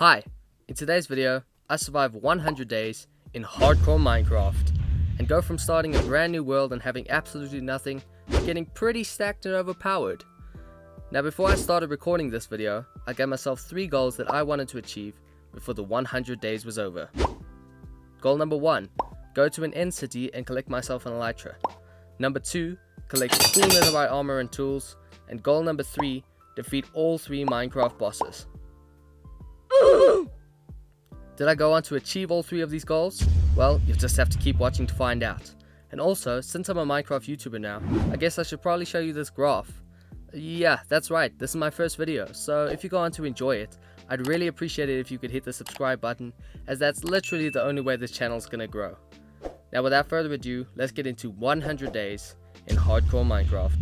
Hi, in today's video, I survive 100 days in hardcore Minecraft and go from starting a brand new world and having absolutely nothing to getting pretty stacked and overpowered. Now before I started recording this video, I gave myself 3 goals that I wanted to achieve before the 100 days was over. Goal number 1, go to an end city and collect myself an elytra. Number 2, collect full netherite armor and tools. And goal number 3, defeat all 3 Minecraft bosses. Did I go on to achieve all 3 of these goals? Well, you'll just have to keep watching to find out. And also, since I'm a Minecraft YouTuber now, I guess I should probably show you this graph. Yeah, that's right, this is my first video, so if you go on to enjoy it, I'd really appreciate it if you could hit the subscribe button, as that's literally the only way this channel's gonna grow. Now without further ado, let's get into 100 days in hardcore Minecraft.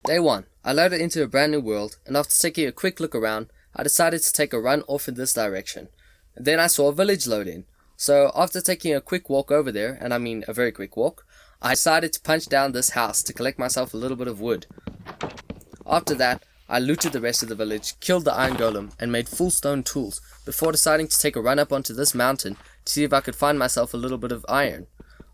Day 1, I loaded into a brand new world, and after taking a quick look around, I decided to take a run off in this direction. And then I saw a village load in. So after taking a quick walk over there, and I mean a very quick walk, I decided to punch down this house to collect myself a little bit of wood. After that, I looted the rest of the village, killed the iron golem, and made full stone tools, before deciding to take a run up onto this mountain to see if I could find myself a little bit of iron.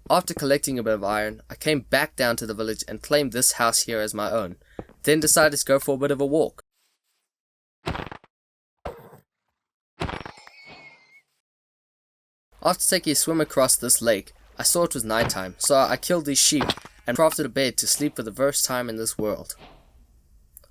After collecting a bit of iron, I came back down to the village and claimed this house here as my own, then decided to go for a bit of a walk. After taking a swim across this lake, I saw it was nighttime, so I killed these sheep and crafted a bed to sleep for the first time in this world.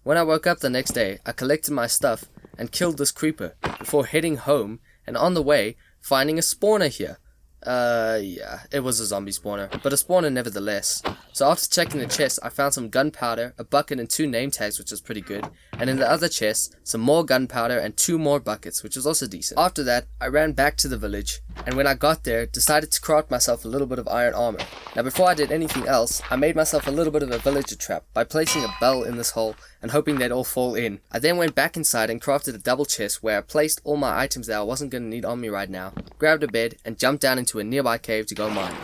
When I woke up the next day, I collected my stuff and killed this creeper before heading home, and on the way, finding a spawner here. Yeah, it was a zombie spawner, but a spawner nevertheless. So after checking the chest, I found some gunpowder, a bucket and 2 name tags, which was pretty good. And in the other chest, some more gunpowder and 2 more buckets, which was also decent. After that, I ran back to the village, and when I got there, decided to craft myself a little bit of iron armor. Now before I did anything else, I made myself a little bit of a villager trap by placing a bell in this hole and hoping they'd all fall in. I then went back inside and crafted a double chest where I placed all my items that I wasn't going to need on me right now, grabbed a bed, and jumped down into a nearby cave to go mining.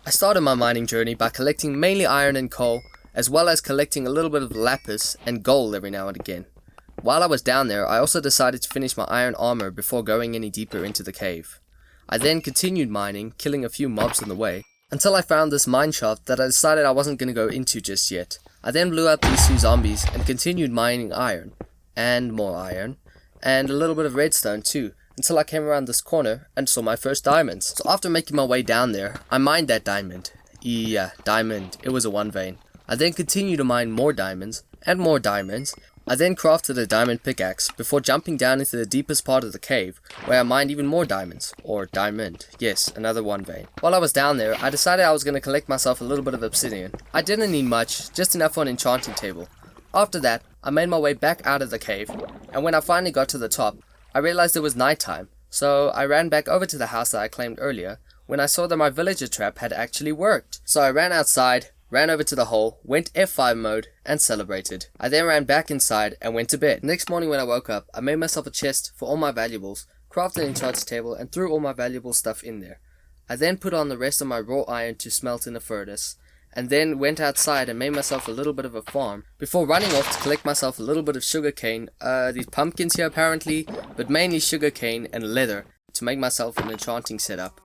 I started my mining journey by collecting mainly iron and coal, as well as collecting a little bit of lapis and gold every now and again. While I was down there, I also decided to finish my iron armor before going any deeper into the cave. I then continued mining, killing a few mobs on the way, until I found this mine shaft that I decided I wasn't going to go into just yet. I then blew up these 2 zombies and continued mining iron, and more iron, and a little bit of redstone too, until I came around this corner and saw my first diamonds. So after making my way down there, I mined that diamond. Yeah, diamond, it was a 1 vein. I then continued to mine more diamonds, and more diamonds. I then crafted a diamond pickaxe before jumping down into the deepest part of the cave, where I mined even more diamonds, or diamond, yes, another 1 vein. While I was down there, I decided I was going to collect myself a little bit of obsidian. I didn't need much, just enough for an enchanting table. After that, I made my way back out of the cave, and when I finally got to the top, I realized it was nighttime, so I ran back over to the house that I claimed earlier, when I saw that my villager trap had actually worked. So I ran outside, ran over to the hole, went F5 mode, and celebrated. I then ran back inside and went to bed. Next morning when I woke up, I made myself a chest for all my valuables, crafted an enchanted table, and threw all my valuable stuff in there. I then put on the rest of my raw iron to smelt in a furnace, and then went outside and made myself a little bit of a farm, before running off to collect myself a little bit of sugarcane, these pumpkins here apparently, but mainly sugarcane and leather, to make myself an enchanting setup.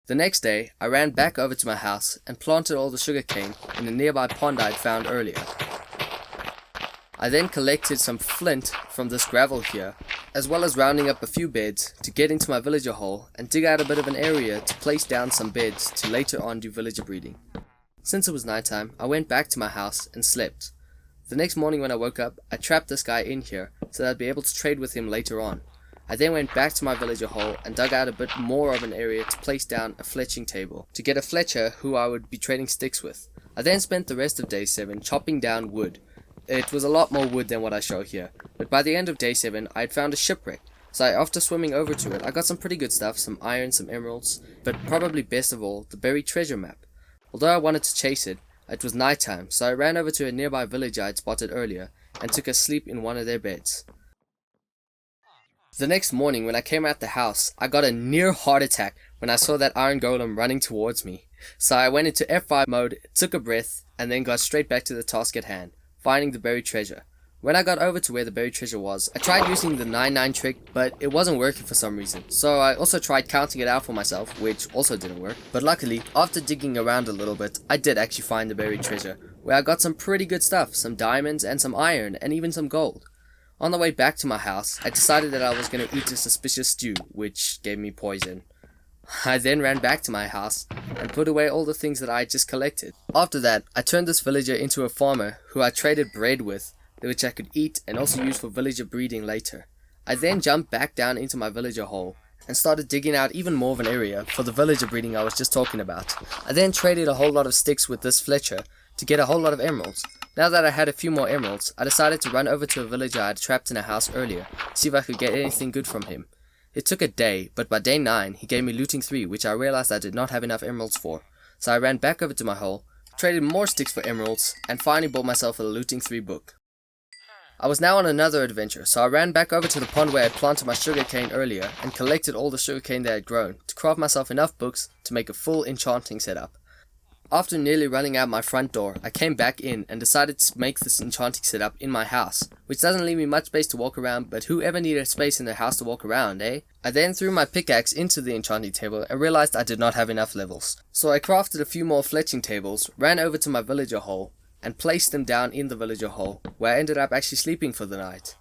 The next day, I ran back over to my house and planted all the sugarcane in a nearby pond I'd found earlier. I then collected some flint from this gravel here, as well as rounding up a few beds to get into my villager hole and dig out a bit of an area to place down some beds to later on do villager breeding. Since it was nighttime, I went back to my house and slept. The next morning when I woke up, I trapped this guy in here so that I'd be able to trade with him later on. I then went back to my villager hole and dug out a bit more of an area to place down a fletching table, to get a fletcher who I would be trading sticks with. I then spent the rest of day 7 chopping down wood. It was a lot more wood than what I show here, but by the end of day 7 I had found a shipwreck, so after swimming over to it I got some pretty good stuff, some iron, some emeralds, but probably best of all, the buried treasure map. Although I wanted to chase it, it was nighttime, so I ran over to a nearby village I had spotted earlier and took a sleep in one of their beds. The next morning when I came out the house, I got a near heart attack when I saw that iron golem running towards me. So I went into F5 mode, took a breath, and then got straight back to the task at hand, finding the buried treasure. When I got over to where the buried treasure was, I tried using the 9-9 trick, but it wasn't working for some reason. So I also tried counting it out for myself, which also didn't work. But luckily, after digging around a little bit, I did actually find the buried treasure, where I got some pretty good stuff, some diamonds and some iron and even some gold. On the way back to my house, I decided that I was going to eat a suspicious stew, which gave me poison. I then ran back to my house and put away all the things that I had just collected. After that, I turned this villager into a farmer who I traded bread with, which I could eat and also use for villager breeding later. I then jumped back down into my villager hole and started digging out even more of an area for the villager breeding I was just talking about. I then traded a whole lot of sticks with this Fletcher to get a whole lot of emeralds. Now that I had a few more emeralds, I decided to run over to a villager I had trapped in a house earlier, see if I could get anything good from him. It took a day, but by day 9 he gave me looting 3, which I realized I did not have enough emeralds for. So I ran back over to my hole, traded more sticks for emeralds, and finally bought myself a looting 3 book. I was now on another adventure, so I ran back over to the pond where I had planted my sugarcane earlier and collected all the sugarcane that I had grown to craft myself enough books to make a full enchanting setup. After nearly running out my front door, I came back in and decided to make this enchanting setup in my house, which doesn't leave me much space to walk around, but who ever needed space in their house to walk around, eh? I then threw my pickaxe into the enchanting table and realized I did not have enough levels. So I crafted a few more fletching tables, ran over to my villager hole, and placed them down in the villager hole, where I ended up actually sleeping for the night.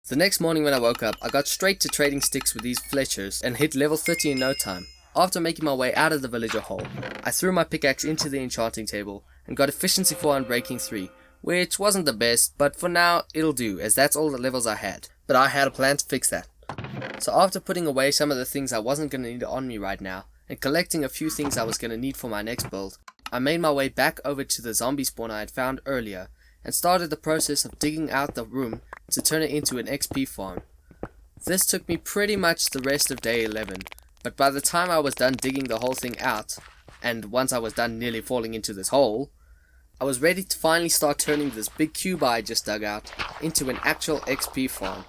The next morning when I woke up, I got straight to trading sticks with these Fletchers and hit level 30 in no time. After making my way out of the villager hole, I threw my pickaxe into the enchanting table and got efficiency 4 and breaking 3, which wasn't the best, but for now it'll do, as that's all the levels I had. But I had a plan to fix that. So after putting away some of the things I wasn't going to need on me right now, and collecting a few things I was going to need for my next build, I made my way back over to the zombie spawn I had found earlier, and started the process of digging out the room to turn it into an XP farm. This took me pretty much the rest of day 11, but by the time I was done digging the whole thing out, and once I was done nearly falling into this hole, I was ready to finally start turning this big cube I just dug out into an actual XP farm.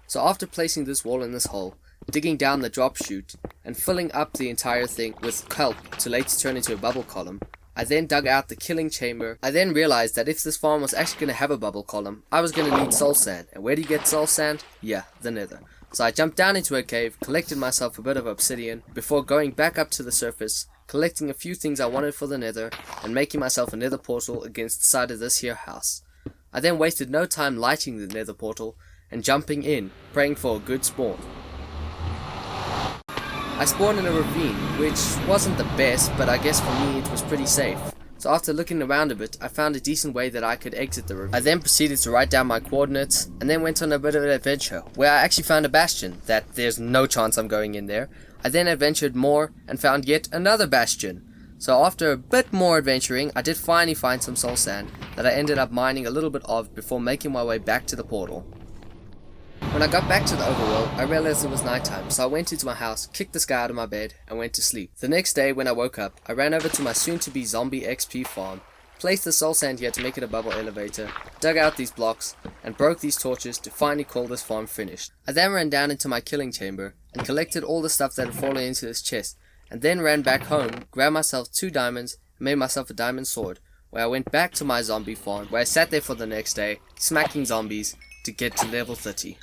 So after placing this wall in this hole, digging down the drop chute, and filling up the entire thing with kelp to later turn into a bubble column, I then dug out the killing chamber. I then realized that if this farm was actually going to have a bubble column, I was going to need soul sand. And where do you get soul sand? Yeah, the nether. So I jumped down into a cave, collected myself a bit of obsidian, before going back up to the surface, collecting a few things I wanted for the nether, and making myself a nether portal against the side of this here house. I then wasted no time lighting the nether portal, and jumping in, praying for a good spawn. I spawned in a ravine, which wasn't the best, but I guess for me it was pretty safe. So after looking around a bit, I found a decent way that I could exit the ravine. I then proceeded to write down my coordinates, and then went on a bit of an adventure, where I actually found a bastion, that there's no chance I'm going in there. I then adventured more, and found yet another bastion. So after a bit more adventuring, I did finally find some soul sand, that I ended up mining a little bit of before making my way back to the portal. When I got back to the overworld, I realized it was nighttime, so I went into my house, kicked this guy out of my bed, and went to sleep. The next day, when I woke up, I ran over to my soon-to-be zombie XP farm, placed the soul sand here to make it a bubble elevator, dug out these blocks, and broke these torches to finally call this farm finished. I then ran down into my killing chamber, and collected all the stuff that had fallen into this chest, and then ran back home, grabbed myself 2 diamonds, and made myself a diamond sword, where I went back to my zombie farm, where I sat there for the next day, smacking zombies, to get to level 30.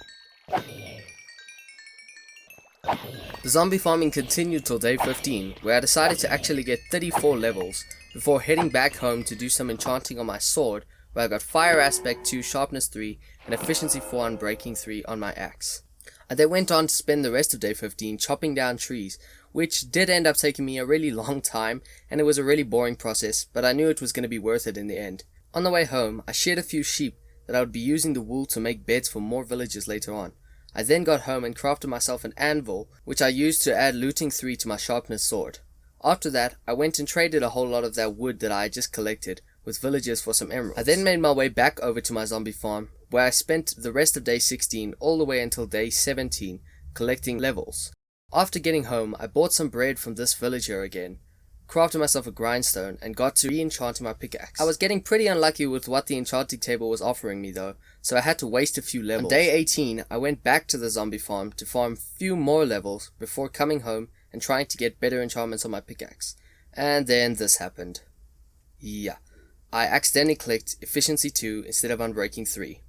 The zombie farming continued till day 15, where I decided to actually get 34 levels, before heading back home to do some enchanting on my sword, where I got fire aspect 2, sharpness 3, and efficiency 4 and breaking 3 on my axe. I then went on to spend the rest of day 15 chopping down trees, which did end up taking me a really long time, and it was a really boring process, but I knew it was going to be worth it in the end. On the way home, I sheared a few sheep that I would be using the wool to make beds for more villagers later on. I then got home and crafted myself an anvil, which I used to add looting 3 to my sharpness sword. After that, I went and traded a whole lot of that wood that I had just collected with villagers for some emeralds. I then made my way back over to my zombie farm, where I spent the rest of day 16 all the way until day 17 collecting levels. After getting home, I bought some bread from this villager again, crafted myself a grindstone, and got to re-enchanting my pickaxe. I was getting pretty unlucky with what the enchanting table was offering me though, so I had to waste a few levels. On day 18, I went back to the zombie farm to farm a few more levels before coming home and trying to get better enchantments on my pickaxe. And then this happened. Yeah, I accidentally clicked efficiency 2 instead of unbreaking 3.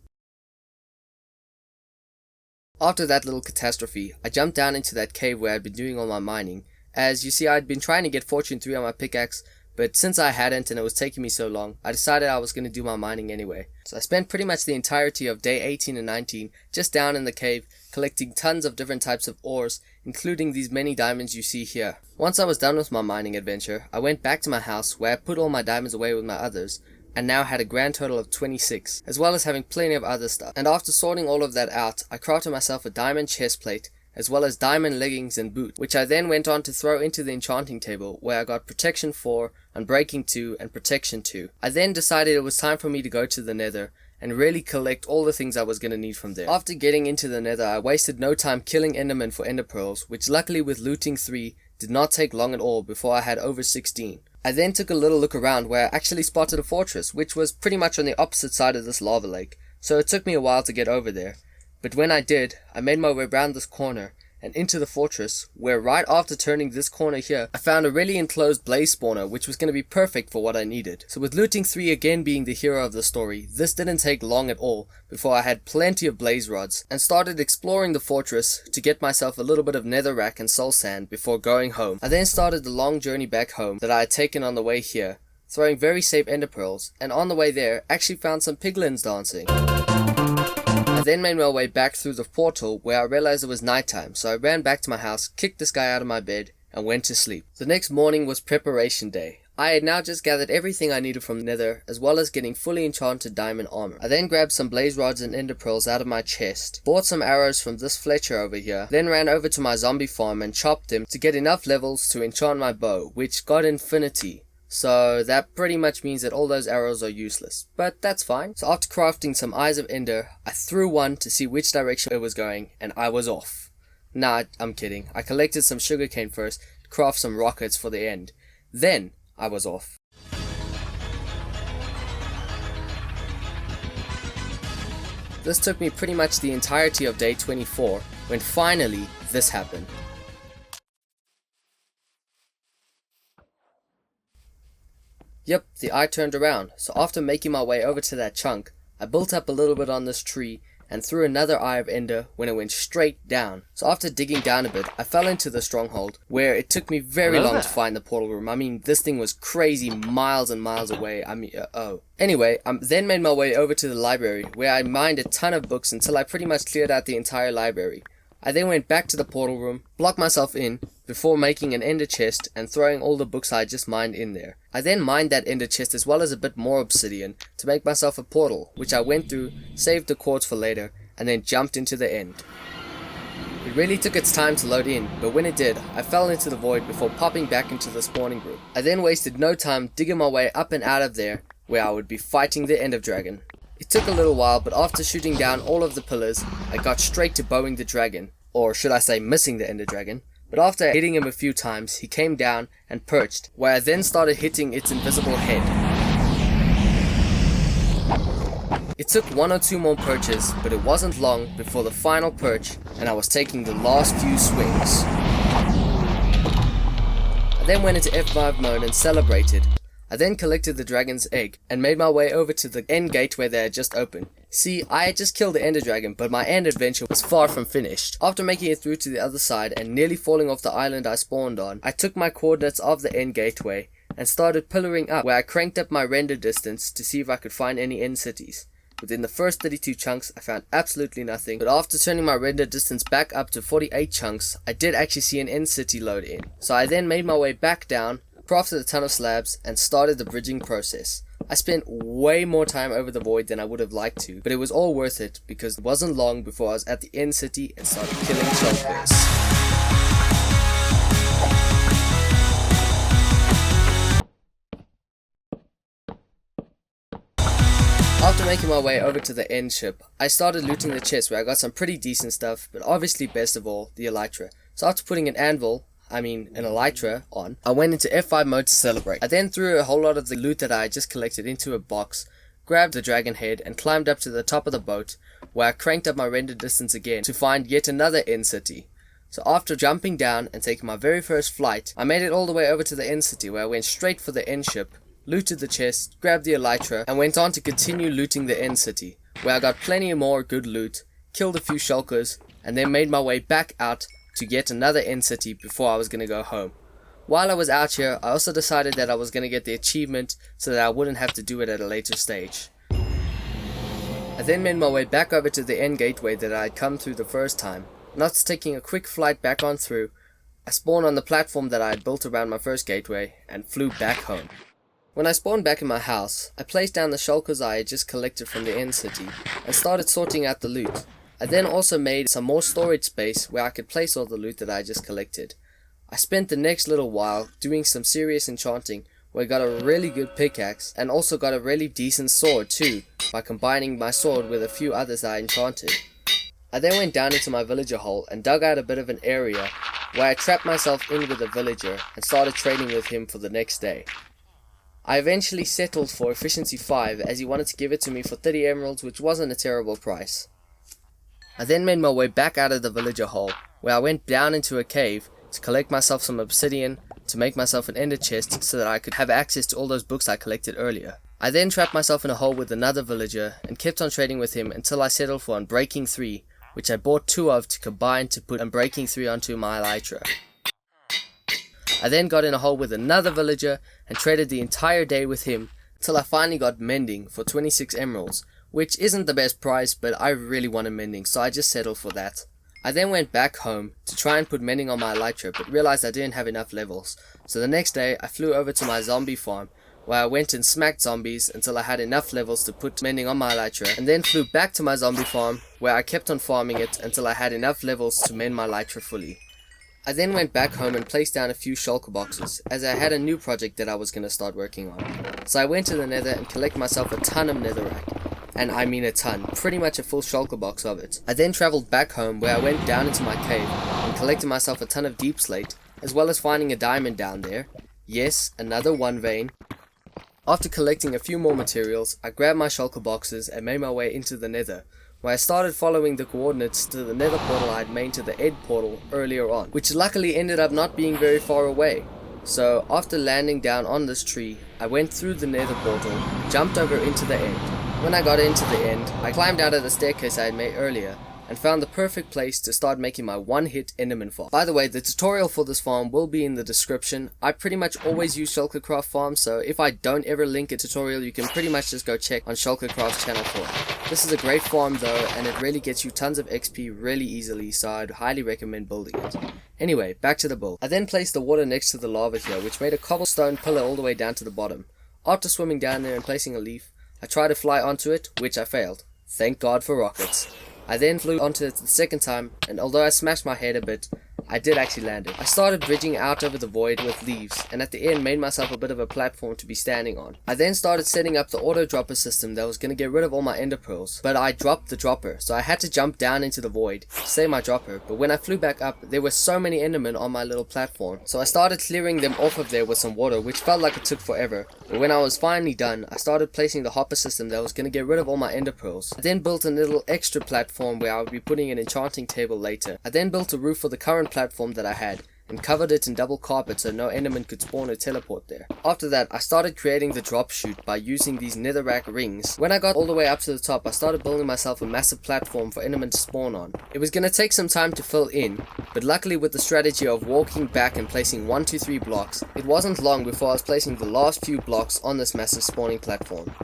After that little catastrophe, I jumped down into that cave where I'd been doing all my mining. As you see, I'd been trying to get Fortune 3 on my pickaxe, but since I hadn't and it was taking me so long, I decided I was going to do my mining anyway. So I spent pretty much the entirety of day 18 and 19 just down in the cave, collecting tons of different types of ores, including these many diamonds you see here. Once I was done with my mining adventure, I went back to my house where I put all my diamonds away with my others, and now had a grand total of 26, as well as having plenty of other stuff. And after sorting all of that out, I crafted myself a diamond chest plate, as well as diamond leggings and boots, which I then went on to throw into the enchanting table, where I got protection 4, unbreaking 2, and protection 2. I then decided it was time for me to go to the nether, and really collect all the things I was going to need from there. After getting into the nether, I wasted no time killing endermen for ender pearls, which luckily with looting 3, did not take long at all before I had over 16. I then took a little look around where I actually spotted a fortress, which was pretty much on the opposite side of this lava lake, so it took me a while to get over there. But when I did, I made my way around this corner and into the fortress, where right after turning this corner here, I found a really enclosed blaze spawner, which was going to be perfect for what I needed. So with looting 3 again being the hero of the story, this didn't take long at all before I had plenty of blaze rods, and started exploring the fortress to get myself a little bit of netherrack and soul sand before going home. I then started the long journey back home that I had taken on the way here, throwing very safe ender pearls, and on the way there, actually found some piglins dancing. I then made my way back through the portal where I realized it was nighttime, so I ran back to my house, kicked this guy out of my bed, and went to sleep. The next morning was preparation day. I had now just gathered everything I needed from the nether, as well as getting fully enchanted diamond armor. I then grabbed some blaze rods and ender pearls out of my chest, bought some arrows from this Fletcher over here, then ran over to my zombie farm and chopped them to get enough levels to enchant my bow, which got infinity. So that pretty much means that all those arrows are useless, but that's fine. So after crafting some Eyes of Ender, I threw one to see which direction it was going, and I was off. Nah, I'm kidding. I collected some sugarcane first to craft some rockets for the end. Then I was off. This took me pretty much the entirety of day 24, when finally this happened. Yep, the eye turned around, so after making my way over to that chunk, I built up a little bit on this tree and threw another Eye of Ender when it went straight down. So after digging down a bit, I fell into the stronghold, where it took me very long to find the portal room. I mean, this thing was crazy miles and miles away. Anyway, I then made my way over to the library, where I mined a ton of books until I pretty much cleared out the entire library. I then went back to the portal room, blocked myself in, before making an ender chest and throwing all the books I just mined in there. I then mined that ender chest as well as a bit more obsidian to make myself a portal, which I went through, saved the quartz for later, and then jumped into the end. It really took its time to load in, but when it did, I fell into the void before popping back into the spawning group. I then wasted no time digging my way up and out of there, where I would be fighting the Ender Dragon. It took a little while, but after shooting down all of the pillars, I got straight to bowing the dragon, or should I say missing the Ender Dragon. But after hitting him a few times, he came down and perched, where I then started hitting its invisible head. It took 1 or 2 more perches, but it wasn't long before the final perch, and I was taking the last few swings. I then went into F5 mode and celebrated. I then collected the dragon's egg, and made my way over to the end gate where they had just opened. See, I had just killed the Ender Dragon, but my end adventure was far from finished. After making it through to the other side and nearly falling off the island I spawned on, I took my coordinates of the end gateway and started pillaring up, where I cranked up my render distance to see if I could find any end cities. Within the first 32 chunks, I found absolutely nothing, but after turning my render distance back up to 48 chunks, I did actually see an end city load in. So I then made my way back down, crafted a ton of slabs, and started the bridging process. I spent way more time over the void than I would have liked to, but it was all worth it because it wasn't long before I was at the end city and started killing shulkers. After making my way over to the end ship, I started looting the chest where I got some pretty decent stuff, but obviously best of all, the elytra. So after putting an elytra on, I went into F5 mode to celebrate. I then threw a whole lot of the loot that I had just collected into a box, grabbed the dragon head, and climbed up to the top of the boat, where I cranked up my render distance again to find yet another end city. So after jumping down and taking my very first flight, I made it all the way over to the end city, where I went straight for the end ship, looted the chest, grabbed the elytra, and went on to continue looting the end city, where I got plenty more good loot, killed a few shulkers, and then made my way back out to get another end city before I was going to go home. While I was out here, I also decided that I was going to get the achievement so that I wouldn't have to do it at a later stage. I then made my way back over to the end gateway that I had come through the first time. Not taking a quick flight back on through, I spawned on the platform that I had built around my first gateway and flew back home. When I spawned back in my house, I placed down the shulkers I had just collected from the end city and started sorting out the loot. I then also made some more storage space where I could place all the loot that I just collected. I spent the next little while doing some serious enchanting where I got a really good pickaxe and also got a really decent sword too by combining my sword with a few others I enchanted. I then went down into my villager hole and dug out a bit of an area where I trapped myself in with a villager and started trading with him for the next day. I eventually settled for efficiency 5 as he wanted to give it to me for 30 emeralds, which wasn't a terrible price. I then made my way back out of the villager hole where I went down into a cave to collect myself some obsidian to make myself an ender chest so that I could have access to all those books I collected earlier. I then trapped myself in a hole with another villager and kept on trading with him until I settled for Unbreaking 3, which I bought 2 of to combine to put Unbreaking 3 onto my elytra. I then got in a hole with another villager and traded the entire day with him till I finally got Mending for 26 emeralds, which isn't the best price, but I really wanted Mending, so I just settled for that. I then went back home to try and put Mending on my elytra, but realized I didn't have enough levels, so the next day I flew over to my zombie farm where I went and smacked zombies until I had enough levels to put Mending on my elytra, and then flew back to my zombie farm where I kept on farming it until I had enough levels to mend my elytra fully. I then went back home and placed down a few shulker boxes as I had a new project that I was going to start working on. So I went to the nether and collected myself a ton of netherrack, and I mean a ton, pretty much a full shulker box of it. I then travelled back home where I went down into my cave and collected myself a ton of deep slate, as well as finding a diamond down there. Yes, another 1 vein. After collecting a few more materials, I grabbed my shulker boxes and made my way into the nether, where I started following the coordinates to the nether portal I had made to the Ed portal earlier on, which luckily ended up not being very far away. So after landing down on this tree, I went through the nether portal, jumped over into the end. When I got into the end, I climbed out of the staircase I had made earlier, and found the perfect place to start making my one-hit Enderman farm. By the way, the tutorial for this farm will be in the description. I pretty much always use Shulkercraft farm, so if I don't ever link a tutorial, you can pretty much just go check on Shulkercraft's channel for it. This is a great farm though, and it really gets you tons of XP really easily, so I'd highly recommend building it. Anyway, back to the build. I then placed the water next to the lava here, which made a cobblestone pillar all the way down to the bottom. After swimming down there and placing a leaf, I tried to fly onto it, which I failed. Thank God for rockets. I then flew onto it the second time, and although I smashed my head a bit, I did actually land it. I started bridging out over the void with leaves, and at the end made myself a bit of a platform to be standing on. I then started setting up the auto dropper system that was going to get rid of all my ender pearls, but I dropped the dropper, so I had to jump down into the void to save my dropper. But when I flew back up, there were so many endermen on my little platform, so I started clearing them off of there with some water, which felt like it took forever. But when I was finally done, I started placing the hopper system that was going to get rid of all my ender pearls. I then built a little extra platform where I would be putting an enchanting table later. I then built a roof for the current platform that I had, and covered it in double carpet so no enderman could spawn or teleport there. After that, I started creating the drop chute by using these netherrack rings. When I got all the way up to the top, I started building myself a massive platform for endermen to spawn on. It was going to take some time to fill in, but luckily with the strategy of walking back and placing 1, 2, 3 blocks, it wasn't long before I was placing the last few blocks on this massive spawning platform.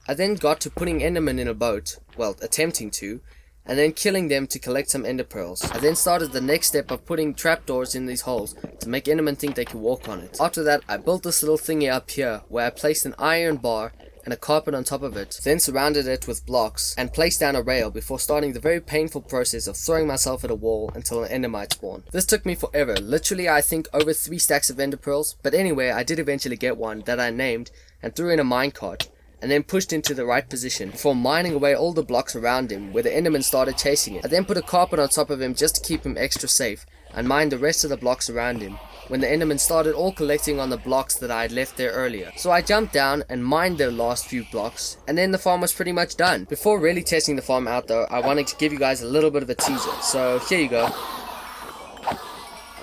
I then got to putting endermen in a boat, well, attempting to, and then killing them to collect some ender pearls. I then started the next step of putting trapdoors in these holes to make endermen think they could walk on it. After that, I built this little thingy up here where I placed an iron bar and a carpet on top of it, then surrounded it with blocks and placed down a rail before starting the very painful process of throwing myself at a wall until an ender might spawn. This took me forever, literally I think over 3 stacks of ender pearls, but anyway, I did eventually get one that I named and threw in a minecart, and then pushed into the right position before mining away all the blocks around him where the enderman started chasing it. I then put a carpet on top of him just to keep him extra safe and mined the rest of the blocks around him when the endermen started all collecting on the blocks that I had left there earlier. So I jumped down and mined the last few blocks, and then the farm was pretty much done. Before really testing the farm out though, I wanted to give you guys a little bit of a teaser, so here you go.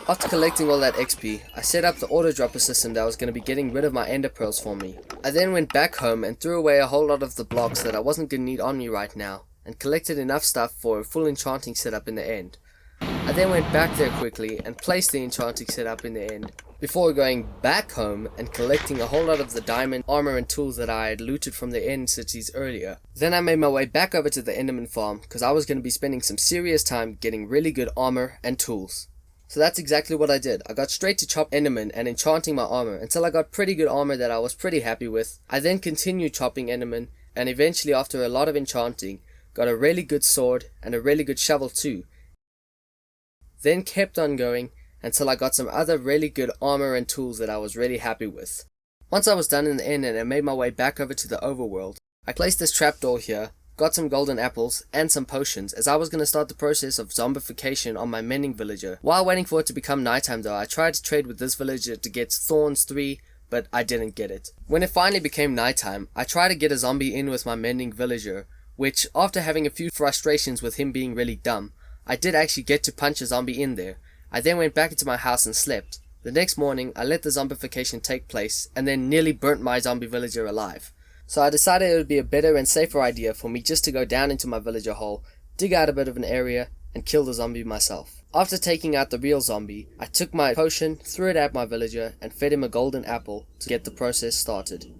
After collecting all that XP, I set up the auto dropper system that was going to be getting rid of my ender pearls for me. I then went back home and threw away a whole lot of the blocks that I wasn't going to need on me right now, and collected enough stuff for a full enchanting setup in the end. I then went back there quickly and placed the enchanting setup in the end, before going back home and collecting a whole lot of the diamond armor and tools that I had looted from the end cities earlier. Then I made my way back over to the Enderman farm, because I was going to be spending some serious time getting really good armor and tools. So that's exactly what I did. I got straight to chop Enderman and enchanting my armor until I got pretty good armor that I was pretty happy with. I then continued chopping Enderman, and eventually after a lot of enchanting, got a really good sword and a really good shovel too. Then kept on going until I got some other really good armor and tools that I was really happy with. Once I was done in the end and I made my way back over to the overworld, I placed this trapdoor here, got some golden apples and some potions, as I was going to start the process of zombification on my mending villager. While waiting for it to become nighttime though, I tried to trade with this villager to get Thorns 3, but I didn't get it. When it finally became nighttime, I tried to get a zombie in with my mending villager, which after having a few frustrations with him being really dumb, I did actually get to punch a zombie in there. I then went back into my house and slept. The next morning, I let the zombification take place and then nearly burnt my zombie villager alive. So I decided it would be a better and safer idea for me just to go down into my villager hole, dig out a bit of an area, and kill the zombie myself. After taking out the real zombie, I took my potion, threw it at my villager, and fed him a golden apple to get the process started.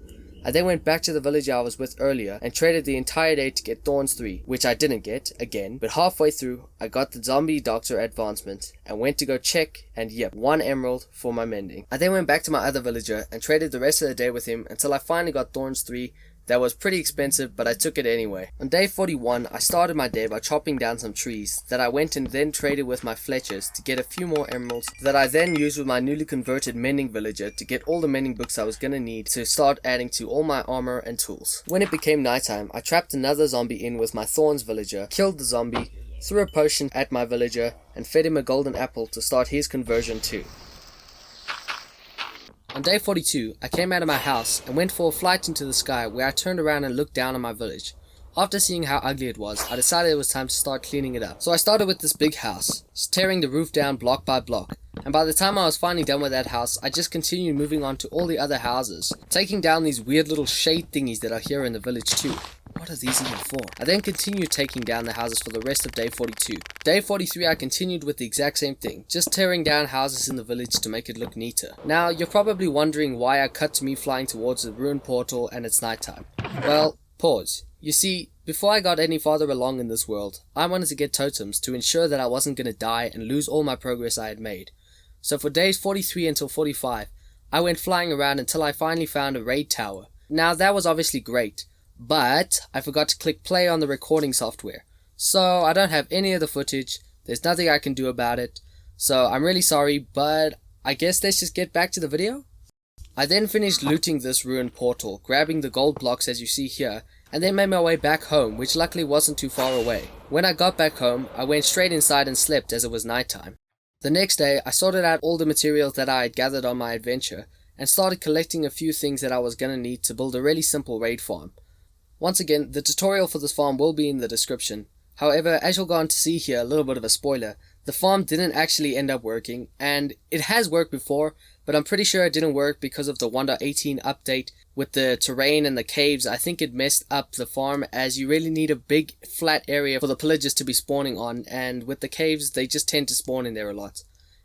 I then went back to the villager I was with earlier and traded the entire day to get Thorns 3, which I didn't get, again, but halfway through, I got the zombie doctor advancement and went to go check, and yep, 1 emerald for my mending. I then went back to my other villager and traded the rest of the day with him until I finally got Thorns 3. That was pretty expensive, but I took it anyway. On day 41, I started my day by chopping down some trees that I went and then traded with my Fletchers to get a few more emeralds that I then used with my newly converted mending villager to get all the mending books I was gonna need to start adding to all my armor and tools. When it became nighttime, I trapped another zombie in with my Thorns villager, killed the zombie, threw a potion at my villager, and fed him a golden apple to start his conversion too. On day 42, I came out of my house and went for a flight into the sky where I turned around and looked down on my village. After seeing how ugly it was, I decided it was time to start cleaning it up. So I started with this big house, tearing the roof down block by block. And by the time I was finally done with that house, I just continued moving on to all the other houses, taking down these weird little shade thingies that are here in the village too. What are these even for? I then continued taking down the houses for the rest of day 42. Day 43 I continued with the exact same thing, just tearing down houses in the village to make it look neater. Now you're probably wondering why I cut to me flying towards the ruined portal and it's nighttime. Well, pause. You see, before I got any farther along in this world, I wanted to get totems to ensure that I wasn't going to die and lose all my progress I had made. So for days 43 until 45, I went flying around until I finally found a raid tower. Now that was obviously great, but I forgot to click play on the recording software. So I don't have any of the footage, there's nothing I can do about it, so I'm really sorry, but I guess let's just get back to the video? I then finished looting this ruined portal, grabbing the gold blocks as you see here, and then made my way back home, which luckily wasn't too far away. When I got back home, I went straight inside and slept as it was nighttime. The next day, I sorted out all the materials that I had gathered on my adventure, and started collecting a few things that I was gonna need to build a really simple raid farm. Once again, the tutorial for this farm will be in the description. However, as you'll go on to see here, a little bit of a spoiler, the farm didn't actually end up working, and it has worked before, but I'm pretty sure it didn't work because of the 1.18 update with the terrain and the caves. I think it messed up the farm, as you really need a big flat area for the pillagers to be spawning on, and with the caves they just tend to spawn in there a lot.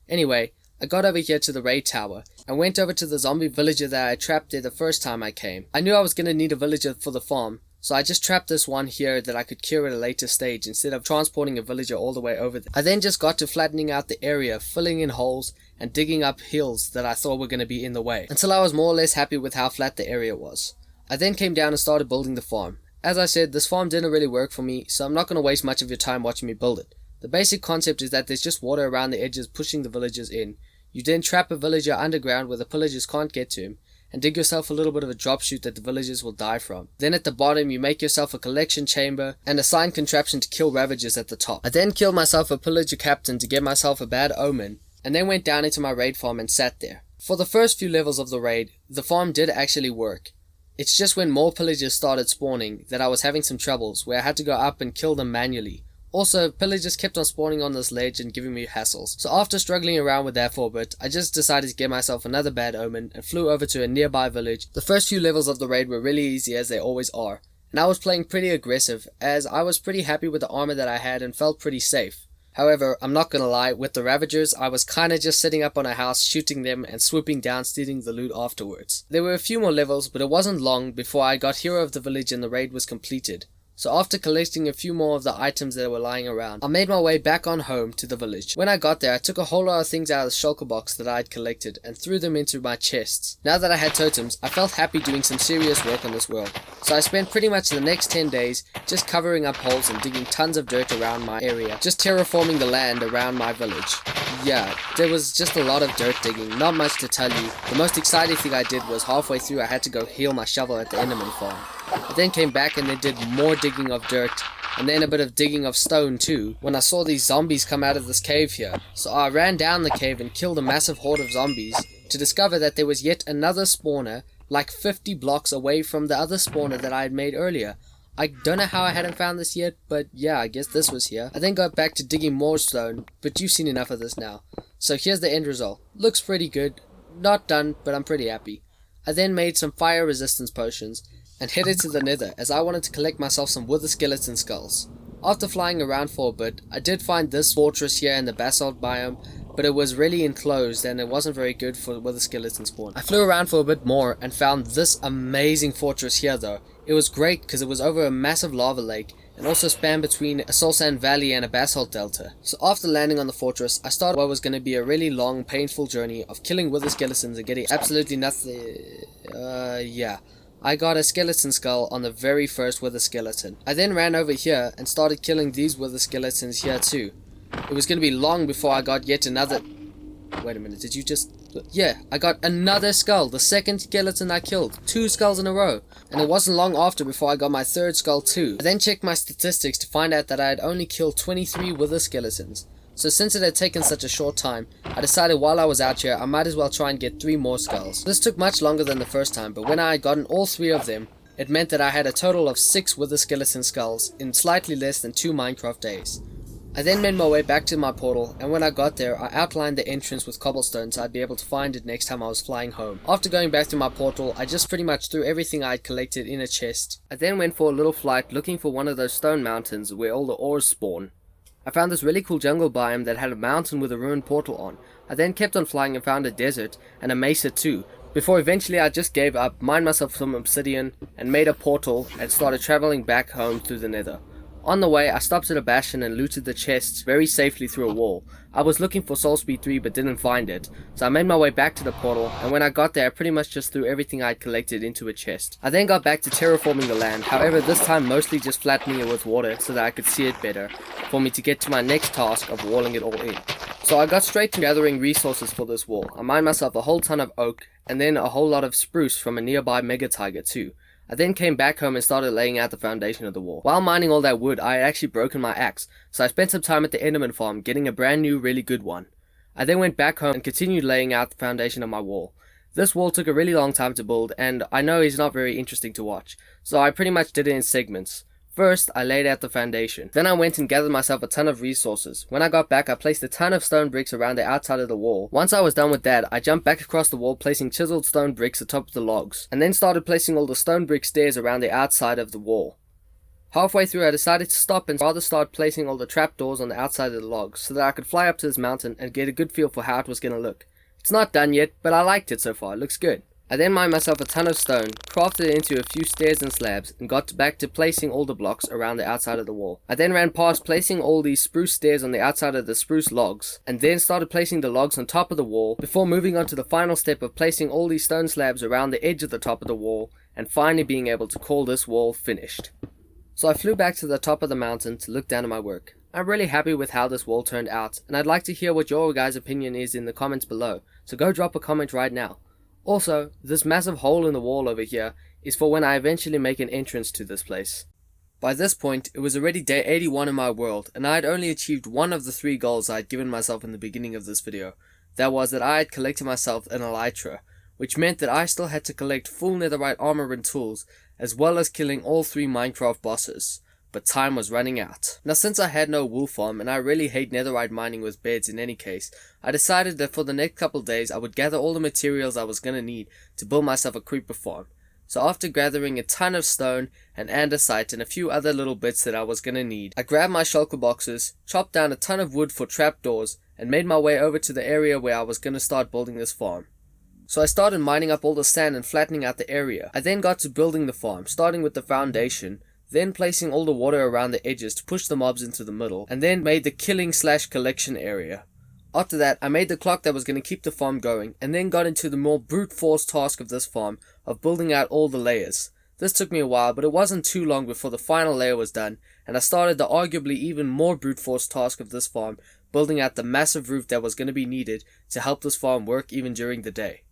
Anyway, I got over here to the raid tower and went over to the zombie villager that I trapped there the first time I came. I knew I was going to need a villager for the farm, so I just trapped this one here that I could cure at a later stage instead of transporting a villager all the way over there. I then just got to flattening out the area, filling in holes and digging up hills that I thought were going to be in the way, until I was more or less happy with how flat the area was. I then came down and started building the farm. As I said, this farm didn't really work for me, so I'm not going to waste much of your time watching me build it. The basic concept is that there's just water around the edges pushing the villagers in. You then trap a villager underground where the pillagers can't get to him, and dig yourself a little bit of a drop chute that the villagers will die from. Then at the bottom you make yourself a collection chamber and a sign contraption to kill ravagers at the top. I then killed myself a pillager captain to get myself a bad omen, and then went down into my raid farm and sat there. For the first few levels of the raid, the farm did actually work. It's just when more pillagers started spawning that I was having some troubles where I had to go up and kill them manually. Also, pillagers kept on spawning on this ledge and giving me hassles. So after struggling around with that for a bit, I just decided to get myself another bad omen and flew over to a nearby village. The first few levels of the raid were really easy, as they always are, and I was playing pretty aggressive as I was pretty happy with the armor that I had and felt pretty safe. However, I'm not gonna lie, with the Ravagers, I was kinda just sitting up on a house, shooting them and swooping down, stealing the loot afterwards. There were a few more levels, but it wasn't long before I got Hero of the Village and the raid was completed. So after collecting a few more of the items that were lying around, I made my way back on home to the village. When I got there, I took a whole lot of things out of the shulker box that I had collected and threw them into my chests. Now that I had totems, I felt happy doing some serious work on this world. So I spent pretty much the next 10 days just covering up holes and digging tons of dirt around my area, just terraforming the land around my village. Yeah, there was just a lot of dirt digging, not much to tell you. The most exciting thing I did was halfway through I had to go heal my shovel at the Enderman farm. I then came back and then did more digging of dirt, and then a bit of digging of stone too, when I saw these zombies come out of this cave here. So I ran down the cave and killed a massive horde of zombies, to discover that there was yet another spawner, like 50 blocks away from the other spawner that I had made earlier. I don't know how I hadn't found this yet, but yeah, I guess this was here. I then got back to digging more stone, but you've seen enough of this now. So here's the end result. Looks pretty good. Not done, but I'm pretty happy. I then made some fire resistance potions, and headed to the nether as I wanted to collect myself some wither skeleton skulls. After flying around for a bit, I did find this fortress here in the basalt biome, but it was really enclosed and it wasn't very good for wither skeleton spawn. I flew around for a bit more and found this amazing fortress here though. It was great because it was over a massive lava lake and also spanned between a soul sand valley and a basalt delta. So after landing on the fortress, I started what was going to be a really long, painful journey of killing wither skeletons and getting absolutely nothing. I got a skeleton skull on the very first wither skeleton. I then ran over here and started killing these wither skeletons here too. It was going to be long before I got yet another... Wait a minute, did you just... Yeah, I got another skull, the second skeleton I killed. 2 skulls in a row. And it wasn't long after before I got my third skull too. I then checked my statistics to find out that I had only killed 23 wither skeletons. So since it had taken such a short time, I decided while I was out here I might as well try and get 3 more skulls. This took much longer than the first time, but when I had gotten all 3 of them, it meant that I had a total of 6 wither skeleton skulls in slightly less than 2 Minecraft days. I then made my way back to my portal, and when I got there I outlined the entrance with cobblestone so I'd be able to find it next time I was flying home. After going back to my portal, I just pretty much threw everything I had collected in a chest. I then went for a little flight looking for one of those stone mountains where all the ores spawn. I found this really cool jungle biome that had a mountain with a ruined portal on. I then kept on flying and found a desert, and a mesa too, before eventually I just gave up, mined myself some obsidian, and made a portal and started travelling back home through the nether. On the way, I stopped at a bastion and looted the chests very safely through a wall. I was looking for Soul Speed 3 but didn't find it, so I made my way back to the portal, and when I got there I pretty much just threw everything I had collected into a chest. I then got back to terraforming the land, however this time mostly just flattening it with water so that I could see it better, for me to get to my next task of walling it all in. So I got straight to gathering resources for this wall. I mined myself a whole ton of oak, and then a whole lot of spruce from a nearby mega tiger too. I then came back home and started laying out the foundation of the wall. While mining all that wood, I had actually broken my axe, so I spent some time at the Enderman farm getting a brand new really good one. I then went back home and continued laying out the foundation of my wall. This wall took a really long time to build, and I know it's not very interesting to watch, so I pretty much did it in segments. First, I laid out the foundation. Then I went and gathered myself a ton of resources. When I got back, I placed a ton of stone bricks around the outside of the wall. Once I was done with that, I jumped back across the wall, placing chiseled stone bricks atop of the logs, and then started placing all the stone brick stairs around the outside of the wall. Halfway through, I decided to stop and rather start placing all the trapdoors on the outside of the logs, so that I could fly up to this mountain and get a good feel for how it was going to look. It's not done yet, but I liked it so far, it looks good. I then mined myself a ton of stone, crafted it into a few stairs and slabs, and got back to placing all the blocks around the outside of the wall. I then ran past placing all these spruce stairs on the outside of the spruce logs, and then started placing the logs on top of the wall, before moving on to the final step of placing all these stone slabs around the edge of the top of the wall, and finally being able to call this wall finished. So I flew back to the top of the mountain to look down at my work. I'm really happy with how this wall turned out, and I'd like to hear what your guys' opinion is in the comments below, so go drop a comment right now. Also, this massive hole in the wall over here is for when I eventually make an entrance to this place. By this point, it was already day 81 in my world, and I had only achieved one of the 3 goals I had given myself in the beginning of this video. That was that I had collected myself an elytra, which meant that I still had to collect full netherite armor and tools, as well as killing all 3 Minecraft bosses. But time was running out. Now since I had no wool farm and I really hate netherite mining with beds in any case, I decided that for the next couple days I would gather all the materials I was gonna need to build myself a creeper farm. So after gathering a ton of stone and andesite and a few other little bits that I was gonna need, I grabbed my shulker boxes, chopped down a ton of wood for trapdoors, and made my way over to the area where I was gonna start building this farm. So I started mining up all the sand and flattening out the area. I then got to building the farm, starting with the foundation, then placing all the water around the edges to push the mobs into the middle, and then made the killing/collection area. After that, I made the clock that was going to keep the farm going, and then got into the more brute force task of this farm of building out all the layers. This took me a while, but it wasn't too long before the final layer was done, and I started the arguably even more brute force task of this farm, building out the massive roof that was going to be needed to help this farm work even during the day.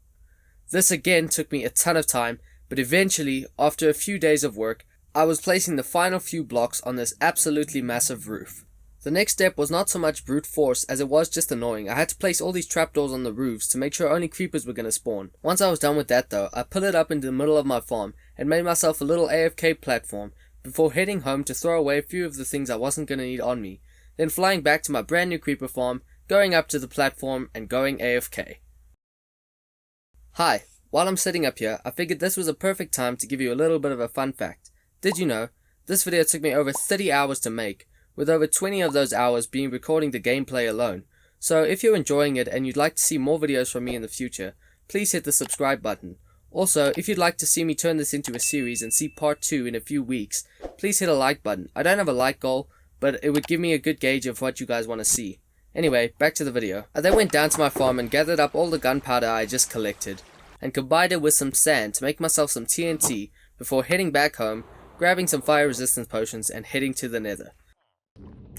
This again took me a ton of time, but eventually, after a few days of work, I was placing the final few blocks on this absolutely massive roof. The next step was not so much brute force as it was just annoying. I had to place all these trapdoors on the roofs to make sure only creepers were going to spawn. Once I was done with that though, I put it up into the middle of my farm and made myself a little AFK platform before heading home to throw away a few of the things I wasn't going to need on me, then flying back to my brand new creeper farm, going up to the platform and going AFK. Hi, while I'm sitting up here, I figured this was a perfect time to give you a little bit of a fun fact. Did you know, this video took me over 30 hours to make, with over 20 of those hours being recording the gameplay alone. So if you're enjoying it and you'd like to see more videos from me in the future, please hit the subscribe button. Also, if you'd like to see me turn this into a series and see part 2 in a few weeks, please hit a like button. I don't have a like goal, but it would give me a good gauge of what you guys want to see. Anyway, back to the video. I then went down to my farm and gathered up all the gunpowder I just collected, and combined it with some sand to make myself some TNT before heading back home, grabbing some fire resistance potions and heading to the nether.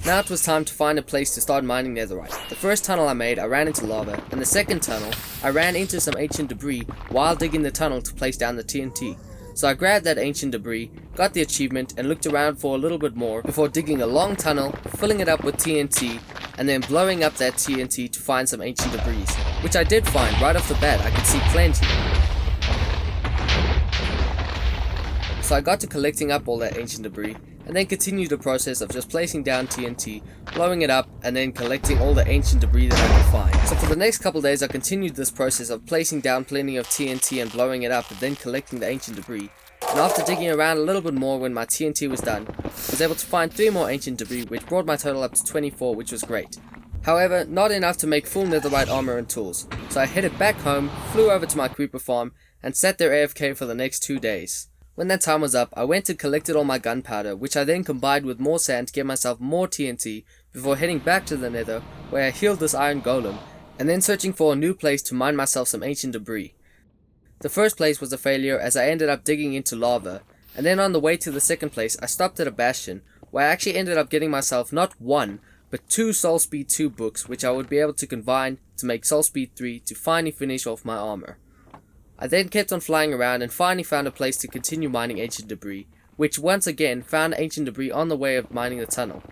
Now it was time to find a place to start mining netherite. The first tunnel I made, I ran into lava, and the second tunnel, I ran into some ancient debris while digging the tunnel to place down the TNT. So I grabbed that ancient debris, got the achievement, and looked around for a little bit more before digging a long tunnel, filling it up with TNT, and then blowing up that TNT to find some ancient debris, which I did find right off the bat. I could see plenty. So I got to collecting up all that ancient debris, and then continued the process of just placing down TNT, blowing it up, and then collecting all the ancient debris that I could find. So for the next couple days I continued this process of placing down plenty of TNT and blowing it up, and then collecting the ancient debris. And after digging around a little bit more when my TNT was done, I was able to find 3 more ancient debris, which brought my total up to 24, which was great. However, not enough to make full netherite armor and tools, so I headed back home, flew over to my creeper farm, and sat there AFK for the next 2 days. When that time was up, I went and collected all my gunpowder, which I then combined with more sand to get myself more TNT before heading back to the nether, where I healed this iron golem, and then searching for a new place to mine myself some ancient debris. The first place was a failure as I ended up digging into lava, and then on the way to the second place I stopped at a bastion, where I actually ended up getting myself not 1, but 2 Soul Speed 2 books, which I would be able to combine to make Soul Speed 3 to finally finish off my armor. I then kept on flying around and finally found a place to continue mining ancient debris, which once again found ancient debris on the way of mining the tunnel.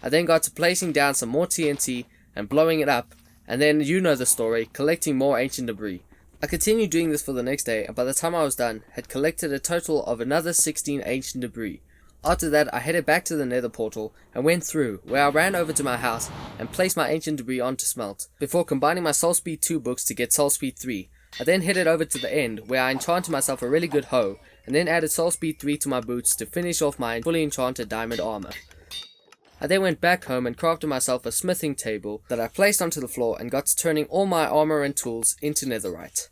I then got to placing down some more TNT and blowing it up, and then you know the story, collecting more ancient debris. I continued doing this for the next day, and by the time I was done, had collected a total of another 16 ancient debris. After that, I headed back to the nether portal and went through, where I ran over to my house and placed my ancient debris on to smelt, before combining my Soul Speed 2 books to get Soul Speed 3. I then headed over to the end, where I enchanted myself a really good hoe, and then added Soul Speed 3 to my boots to finish off my fully enchanted diamond armor. I then went back home and crafted myself a smithing table that I placed onto the floor and got to turning all my armor and tools into netherite.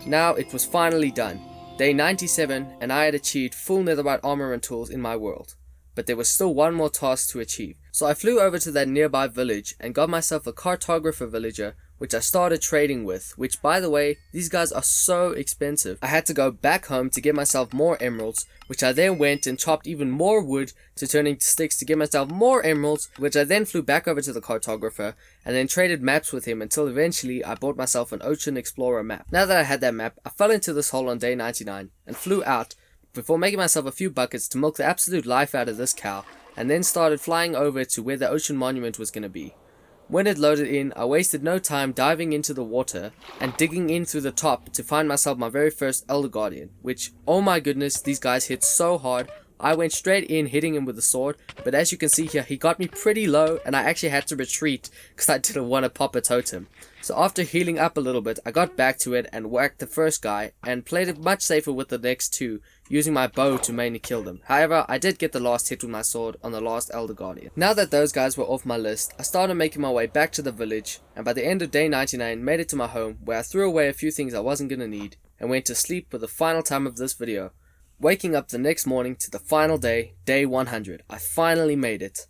Now it was finally done. Day 97, and I had achieved full netherite armor and tools in my world. But there was still one more task to achieve. So I flew over to that nearby village and got myself a cartographer villager, which I started trading with, which by the way, these guys are so expensive. I had to go back home to get myself more emeralds, which I then went and chopped even more wood to turn into sticks to get myself more emeralds, which I then flew back over to the cartographer and then traded maps with him until eventually I bought myself an Ocean Explorer map. Now that I had that map, I fell into this hole on day 99 and flew out before making myself a few buckets to milk the absolute life out of this cow, and then started flying over to where the ocean monument was going to be. When it loaded in, I wasted no time diving into the water and digging in through the top to find myself my very first Elder Guardian, which, oh my goodness, these guys hit so hard. I went straight in hitting him with the sword, but as you can see here, he got me pretty low and I actually had to retreat because I didn't want to pop a totem. So after healing up a little bit, I got back to it and whacked the first guy and played it much safer with the next two, using my bow to mainly kill them. However, I did get the last hit with my sword on the last Elder Guardian. Now that those guys were off my list, I started making my way back to the village, and by the end of day 99 made it to my home, where I threw away a few things I wasn't gonna need and went to sleep for the final time of this video, waking up the next morning to the final day, day 100. I finally made it.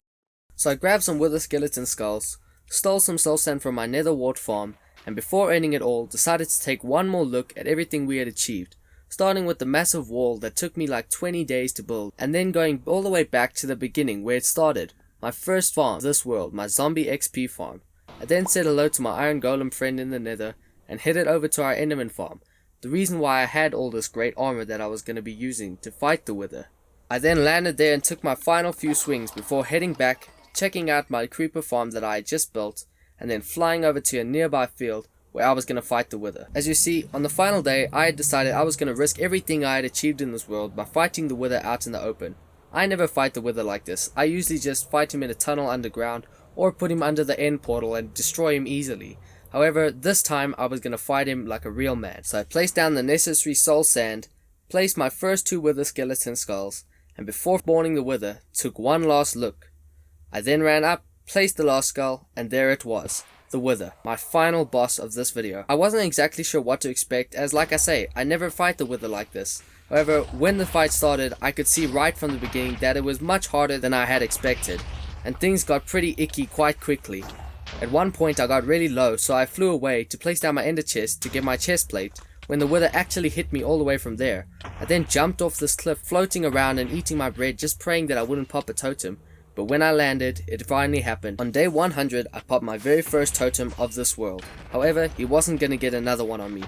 So I grabbed some wither skeleton skulls, stole some soul sand from my nether wart farm, and before ending it all, decided to take one more look at everything we had achieved, starting with the massive wall that took me like 20 days to build, and then going all the way back to the beginning where it started, my first farm of this world, my zombie XP farm. I then said hello to my iron golem friend in the nether, and headed over to our enderman farm, the reason why I had all this great armor that I was going to be using to fight the wither. I then landed there and took my final few swings before heading back, checking out my creeper farm that I had just built, and then flying over to a nearby field where I was going to fight the wither. As you see, on the final day, I had decided I was going to risk everything I had achieved in this world by fighting the wither out in the open. I never fight the wither like this. I usually just fight him in a tunnel underground, or put him under the end portal and destroy him easily. However, this time I was going to fight him like a real man. So I placed down the necessary soul sand, placed my first two wither skeleton skulls, and before spawning the wither, took one last look. I then ran up, placed the last skull, and there it was, the wither, my final boss of this video. I wasn't exactly sure what to expect, as like I say, I never fight the wither like this. However, when the fight started, I could see right from the beginning that it was much harder than I had expected, and things got pretty icky quite quickly. At one point I got really low, so I flew away to place down my ender chest to get my chest plate, when the wither actually hit me all the way from there. I then jumped off this cliff, floating around and eating my bread, just praying that I wouldn't pop a totem. But when I landed, it finally happened. On day 100, I popped my very first totem of this world. However, he wasn't gonna get another one on me.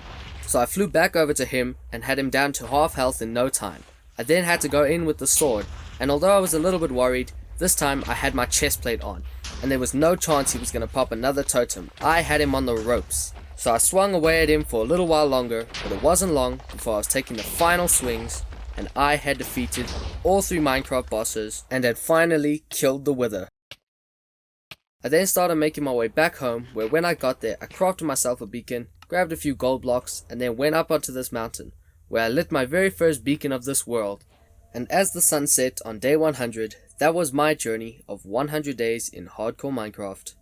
So I flew back over to him and had him down to half health in no time. I then had to go in with the sword, and although I was a little bit worried, this time I had my chest plate on, and there was no chance he was gonna pop another totem. I had him on the ropes. So I swung away at him for a little while longer, but it wasn't long before I was taking the final swings, and I had defeated all 3 Minecraft bosses and had finally killed the wither. I then started making my way back home, where when I got there I crafted myself a beacon, grabbed a few gold blocks, and then went up onto this mountain, where I lit my very first beacon of this world. And as the sun set on day 100, that was my journey of 100 days in hardcore Minecraft.